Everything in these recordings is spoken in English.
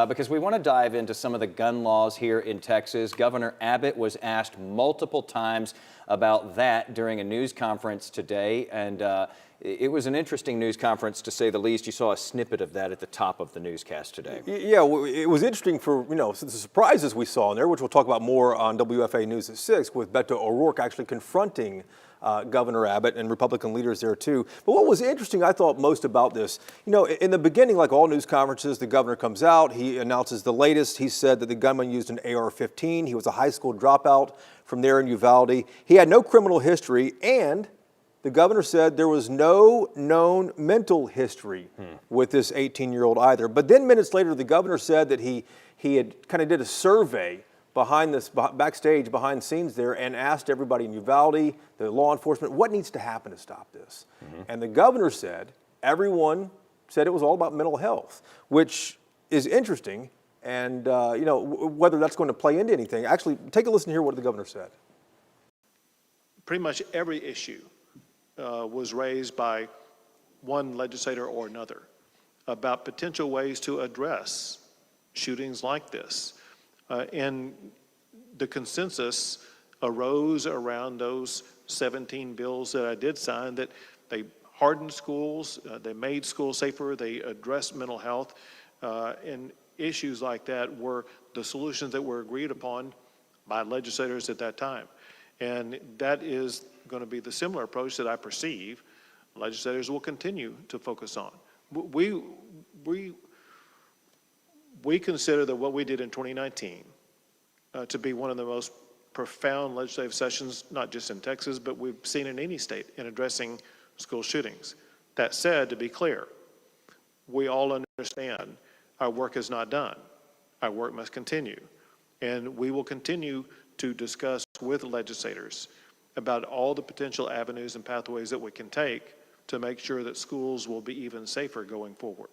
because we want to dive into some of the gun laws here in Texas. Governor Abbott was asked multiple times about that during a news conference today, and it was an interesting news conference, to say the least. You saw a snippet of that at the top of the newscast today. Yeah, it was interesting for, the surprises we saw in there, which we'll talk about more on WFA News at 6, with Beto O'Rourke actually confronting Governor Abbott and Republican leaders there too. But what was interesting, I thought, most about this, in the beginning, like all news conferences, the governor comes out, he announces the latest. He said that the gunman used an AR-15. He was a high school dropout from there in Uvalde. He had no criminal history, and the governor said there was no known mental history with this 18-year-old either. But then minutes later, the governor said that he had kind of did a survey behind this, backstage, behind the scenes there, and asked everybody in Uvalde, the law enforcement, what needs to happen to stop this? And the governor said, everyone said it was all about mental health, which is interesting. And, whether that's going to play into anything. Actually, take a listen to hear what the governor said. Pretty much every issue was raised by one legislator or another about potential ways to address shootings like this. And the consensus arose around those 17 bills that I did sign, that they hardened schools, they made schools safer, they addressed mental health, and issues like that were the solutions that were agreed upon by legislators at that time. And that is going to be the similar approach that I perceive legislators will continue to focus on. We consider that what we did in 2019 to be one of the most profound legislative sessions, not just in Texas, but we've seen in any state in addressing school shootings. That said, to be clear, we all understand our work is not done. Our work must continue. And we will continue to discuss with legislators about all the potential avenues and pathways that we can take to make sure that schools will be even safer going forward.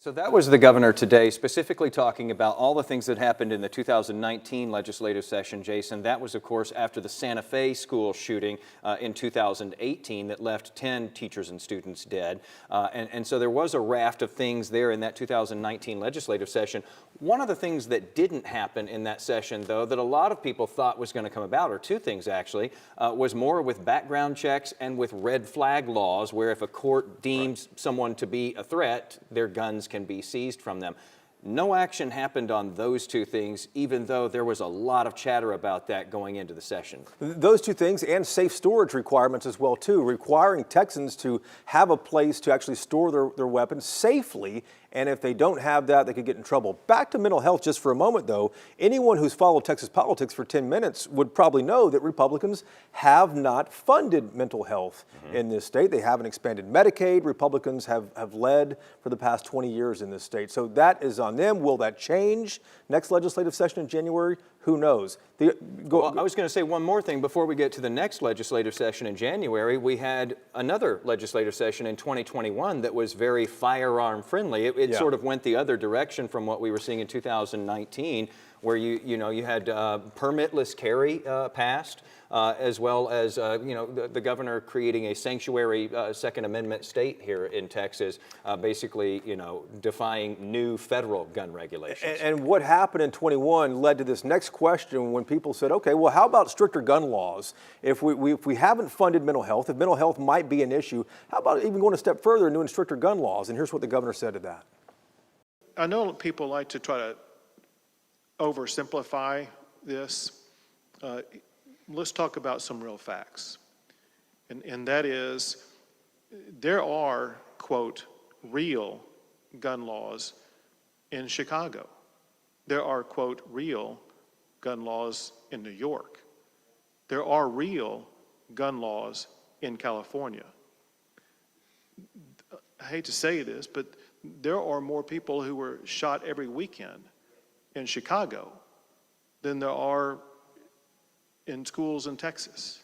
So that was the governor today, specifically talking about all the things that happened in the 2019 legislative session, Jason. That was, of course, after the Santa Fe school shooting in 2018 that left 10 teachers and students dead. And so there was a raft of things there in that 2019 legislative session. One of the things that didn't happen in that session, though, that a lot of people thought was going to come about, or two things actually, was more with background checks and with red flag laws, where if a court deems someone to be a threat, their guns can be seized from them. No action happened on those two things, even though there was a lot of chatter about that going into the session. Those two things, and safe storage requirements as well, too, requiring Texans to have a place to actually store their weapons safely. And if they don't have that, they could get in trouble. Back to mental health just for a moment, though. Anyone who's followed Texas politics for 10 minutes would probably know that Republicans have not funded mental health in this state. They haven't expanded Medicaid. Republicans have led for the past 20 years in this state. So that is on them. Will that change next legislative session in January? Who knows? Well, I was going to say one more thing before we get to the next legislative session in January. We had another legislative session in 2021 that was very firearm friendly. It sort of went the other direction from what we were seeing in 2019, where you had permitless carry passed, as well as the governor creating a sanctuary Second Amendment state here in Texas, basically defying new federal gun regulations. And what happened in 21 led to this next question, when people said, okay, well, how about stricter gun laws? If we haven't funded mental health, if mental health might be an issue, how about even going a step further and doing stricter gun laws? And here's what the governor said to that. I know people like to try to oversimplify this. Let's talk about some real facts. And that is, there are, quote, real gun laws in Chicago. There are, quote, real gun laws in New York. There are real gun laws in California. I hate to say this, but there are more people who were shot every weekend in Chicago than there are in schools in Texas.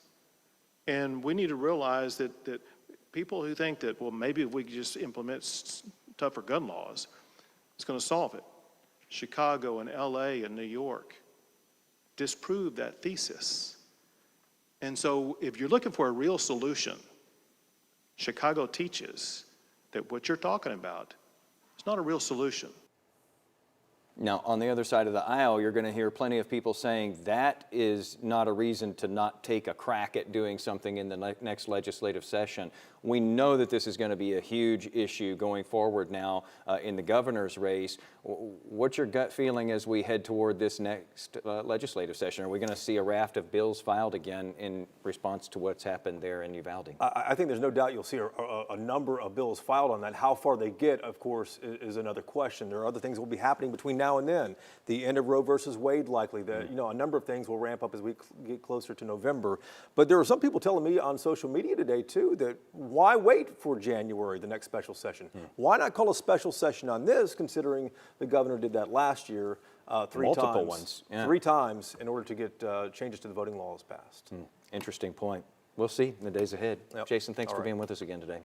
And we need to realize that people who think that, well, maybe if we could just implement tougher gun laws, it's going to solve it. Chicago and LA and New York disprove that thesis. And so if you're looking for a real solution, Chicago teaches that what you're talking about is not a real solution. Now, on the other side of the aisle, you're going to hear plenty of people saying that is not a reason to not take a crack at doing something in the next legislative session. We know that this is going to be a huge issue going forward now in the governor's race. What's your gut feeling as we head toward this next legislative session? Are we going to see a raft of bills filed again in response to what's happened there in Uvalde? I think there's no doubt you'll see a number of bills filed on that. How far they get, of course, is another question. There are other things that will be happening between now and then. The end of Roe versus Wade, likely. A number of things will ramp up as we get closer to November. But there are some people telling me on social media today, too, that why wait for January, the next special session? Why not call a special session on this, considering the governor did that last year Multiple ones. Yeah. 3 times in order to get changes to the voting laws passed. Interesting point. We'll see in the days ahead. Yep. Jason, thanks All for right. being with us again today.